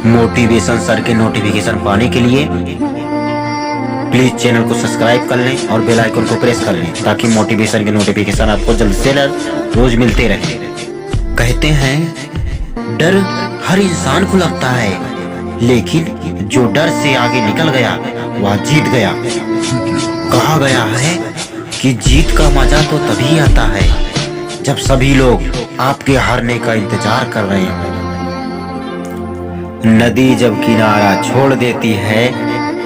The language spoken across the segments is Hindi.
मोटिवेशन सर के नोटिफिकेशन पाने के लिए प्लीज चैनल को सब्सक्राइब कर लें और बेल आइकन को प्रेस कर लें ताकि मोटिवेशन के नोटिफिकेशन आपको जल्द से जल्द रोज मिलते रहे। कहते हैं डर हर इंसान को लगता है, लेकिन जो डर से आगे निकल गया वह जीत गया। कहा गया है कि जीत का मजा तो तभी आता है जब सभी लोग आपके हारने का इंतजार कर रहे हैं। नदी जब किनारा छोड़ देती है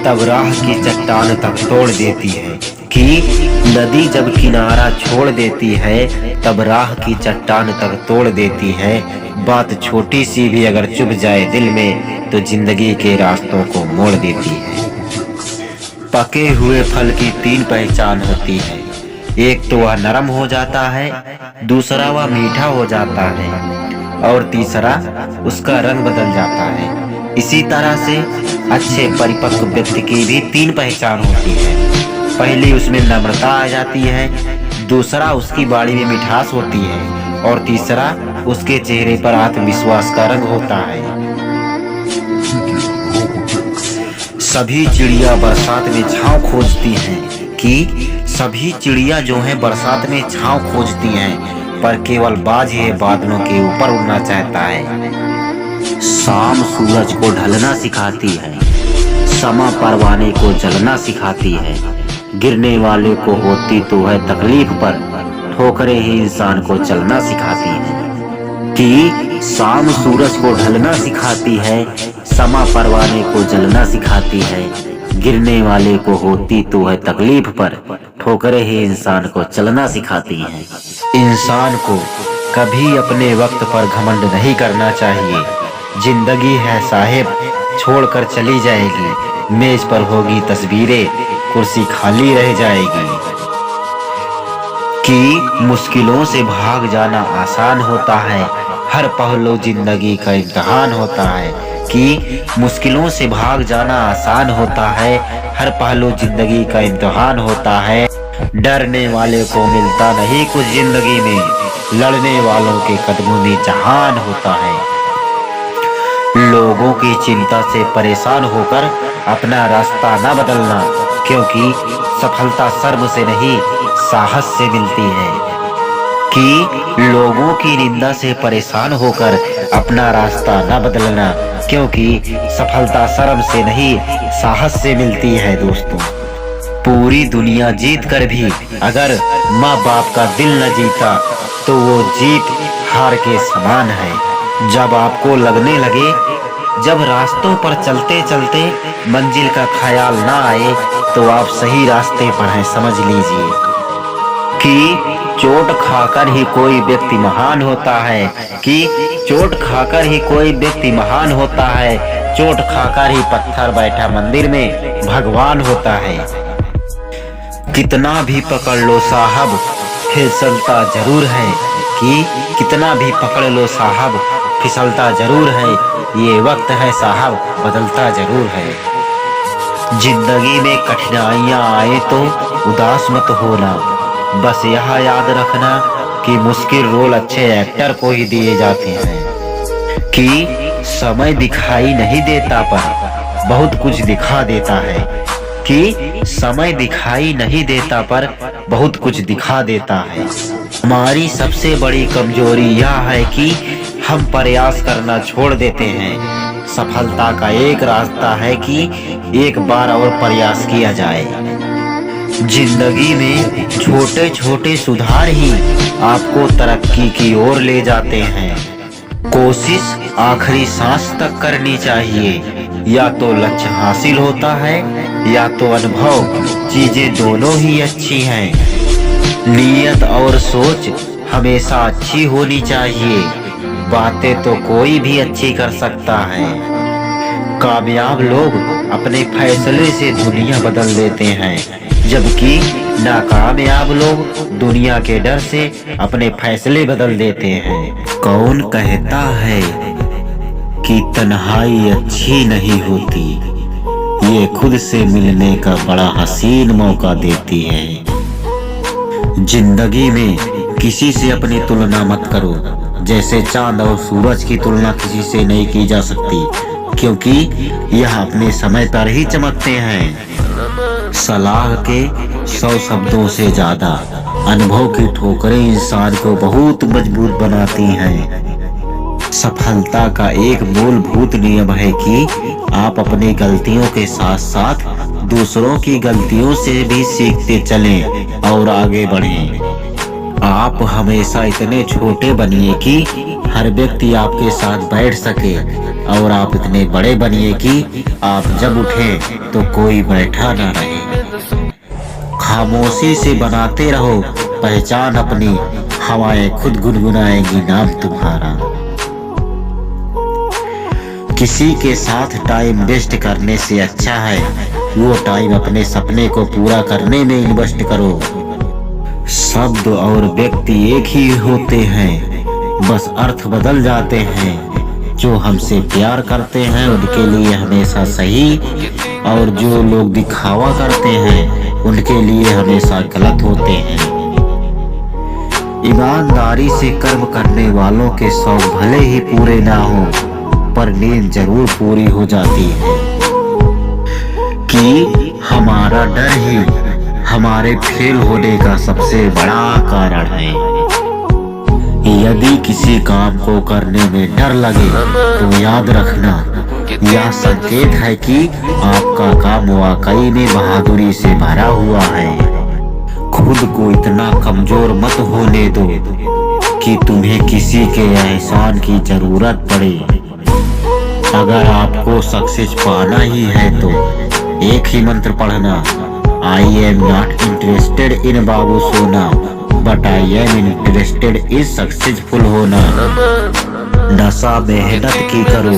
तब राह की चट्टान तक तोड़ देती है। कि नदी जब किनारा छोड़ देती है तब राह की चट्टान तक तोड़ देती है। बात छोटी सी भी अगर चुभ जाए दिल में तो जिंदगी के रास्तों को मोड़ देती है। पके हुए फल की तीन पहचान होती है, एक तो वह नरम हो जाता है, दूसरा वह मीठा हो जाता है और तीसरा उसका रंग बदल जाता है। इसी तरह से अच्छे परिपक्व व्यक्ति की भी तीन पहचान होती है। पहली उसमें नम्रता आ जाती है, दूसरा उसकी बाणी में मिठास होती है और तीसरा उसके चेहरे पर आत्मविश्वास का रंग होता है। सभी चिड़िया बरसात में छांव खोजती हैं कि सभी चिड़िया जो हैं बरसात में छांव खोजती हैं, पर केवल बाज ही बादलों के ऊपर उड़ना चाहता है। शाम सूरज को ढलना सिखाती है, समा परवाने को जलना सिखाती है। गिरने वाले को होती तो है तकलीफ पर ठोकरें ही इंसान को चलना सिखाती है। कि शाम सूरज को ढलना सिखाती है, समा परवाने को जलना सिखाती है। गिरने वाले को होती तो है तकलीफ पर ठोकरें ही इंसान को चलना सिखाती हैं। इंसान को कभी अपने वक्त पर घमंड नहीं करना चाहिए। जिंदगी है साहिब, छोड़कर चली जाएगी। मेज पर होगी तस्वीरें, कुर्सी खाली रह जाएगी। कि मुश्किलों से भाग जाना आसान होता है, हर पहलू जिंदगी का इम्तिहान होता है। कि मुश्किलों से भाग जाना आसान होता है, हर पहलू जिंदगी का इम्तिहान होता है। डरने वाले को मिलता नहीं कुछ जिंदगी में, लड़ने वालों के कदमों में जहान होता है। लोगों की चिंता से परेशान होकर अपना रास्ता न बदलना, क्योंकि सफलता शर्म से नहीं साहस से मिलती है। कि लोगों की निंदा से परेशान होकर अपना रास्ता न बदलना, क्योंकि सफलता शर्म से नहीं साहस से मिलती है। दोस्तों, पूरी दुनिया जीत कर भी अगर माँ बाप का दिल न जीता तो वो जीत हार के समान है। जब आपको लगने लगे, जब रास्तों पर चलते चलते मंजिल का ख्याल ना आए तो आप सही रास्ते पर हैं, समझ लीजिए। कि चोट खाकर ही कोई व्यक्ति महान होता है। कि चोट खाकर ही कोई व्यक्ति महान होता है, चोट खाकर ही पत्थर बैठा मंदिर में भगवान होता है। कितना भी पकड़ लो साहब फिसलता जरूर है। कि कितना भी पकड़ लो साहब फिसलता जरूर है, ये वक्त है साहब बदलता जरूर है। जिंदगी में कठिनाइयां आए तो उदास मत होना, बस यह याद रखना कि मुश्किल रोल अच्छे एक्टर को ही दिए जाते हैं। कि समय दिखाई नहीं देता पर बहुत कुछ दिखा देता है। कि समय दिखाई नहीं देता पर बहुत कुछ दिखा देता है। हमारी सबसे बड़ी कमजोरी यह है कि हम प्रयास करना छोड़ देते हैं। सफलता का एक रास्ता है कि एक बार और प्रयास किया जाए। जिंदगी में छोटे छोटे सुधार ही आपको तरक्की की ओर ले जाते हैं। कोशिश आखिरी सांस तक करनी चाहिए। या तो लक्ष्य हासिल होता है या तो अनुभव, चीजें दोनों ही अच्छी हैं। नीयत और सोच हमेशा अच्छी होनी चाहिए। बातें तो कोई भी अच्छी कर सकता है। कामयाब लोग अपने फैसले से दुनिया बदल देते हैं, जबकि नाकामयाब लोग दुनिया के डर से अपने फैसले बदल देते हैं। कौन कहता है कि तन्हाई अच्छी नहीं होती, ये खुद से मिलने का बड़ा हसीन मौका देती है। जिंदगी में किसी से अपनी तुलना मत करो, जैसे चांद और सूरज की तुलना किसी से नहीं की जा सकती, क्योंकि यह अपने समय पर ही चमकते हैं। सलाह के 100 शब्दों से ज्यादा अनुभव की ठोकरें इंसान को बहुत मजबूत बनाती हैं। सफलता का एक मूलभूत नियम है कि आप अपनी गलतियों के साथ साथ दूसरों की गलतियों से भी सीखते चलें और आगे बढ़ें। आप हमेशा इतने छोटे बनिए कि हर व्यक्ति आपके साथ बैठ सके और आप इतने बड़े बनिए कि आप जब उठें तो कोई बैठा ना रहे। खामोशी से बनाते रहो पहचान अपनी, हवाएं खुद गुनगुनाएंगी नाम तुम्हारा। किसी के साथ टाइम वेस्ट करने से अच्छा है वो टाइम अपने सपने को पूरा करने में इन्वेस्ट करो। शब्द और व्यक्ति एक ही होते हैं, बस अर्थ बदल जाते हैं। जो हमसे प्यार करते हैं उनके लिए हमेशा सही, और जो लोग दिखावा करते हैं उनके लिए हमेशा गलत होते हैं। ईमानदारी से कर्म करने वालों के शौक भले ही पूरे ना हो, पर नींद जरूर पूरी हो जाती है। कि हमारा डर ही हमारे फेल होने का सबसे बड़ा कारण है। यदि किसी काम को करने में डर लगे तो याद रखना, यह संकेत है कि आपका काम वाकई में बहादुरी से भरा हुआ है। खुद को इतना कमजोर मत होने दो कि तुम्हें किसी के एहसान की जरूरत पड़े। अगर आपको सक्सेस पाना ही है तो एक ही मंत्र पढ़ना, I am not interested in बाबू सोना, but I am interested in successful होना। नशा मेहनत की करो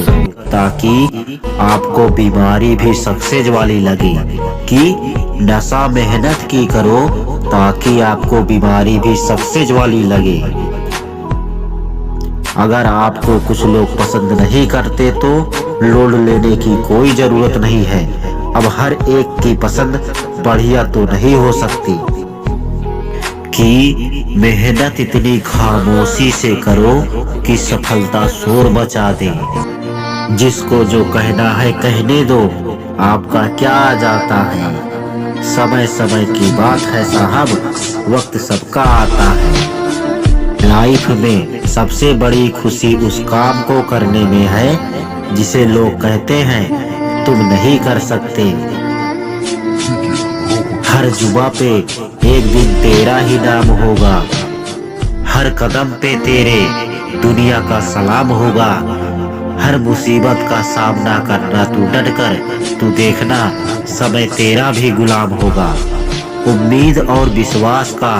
ताकि आपको बीमारी भी सक्सेस वाली लगे। कि नशा मेहनत की करो ताकि आपको बीमारी भी सक्सेस वाली लगे। अगर आपको कुछ लोग पसंद नहीं करते तो लोड लेने की कोई जरूरत नहीं है। अब हर एक की पसंद बढ़िया तो नहीं हो सकती। कि मेहनत इतनी खामोशी से करो कि सफलता शोर बचा दे। जिसको जो कहना है कहने दो, आपका क्या जाता है। समय समय की बात है साहब, वक्त सबका आता है। लाइफ में सबसे बड़ी खुशी उस काम को करने में है जिसे लोग कहते हैं तुम नहीं कर सकते। हर जुबा पे एक दिन तेरा ही नाम होगा, हर कदम पे तेरे दुनिया का सलाम होगा। हर मुसीबत का सामना करना तू डट कर, तू देखना समय तेरा भी गुलाम होगा। उम्मीद और विश्वास का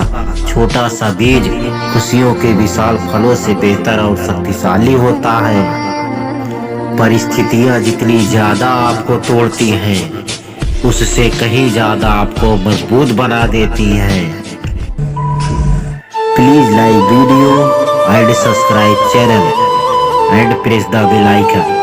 छोटा सा बीज खुशियों के विशाल फलों से बेहतर और शक्तिशाली होता है। परिस्थितियां जितनी ज्यादा आपको तोड़ती हैं, उससे कहीं ज्यादा आपको मजबूत बना देती हैं। Please like video and subscribe channel and press the bell icon.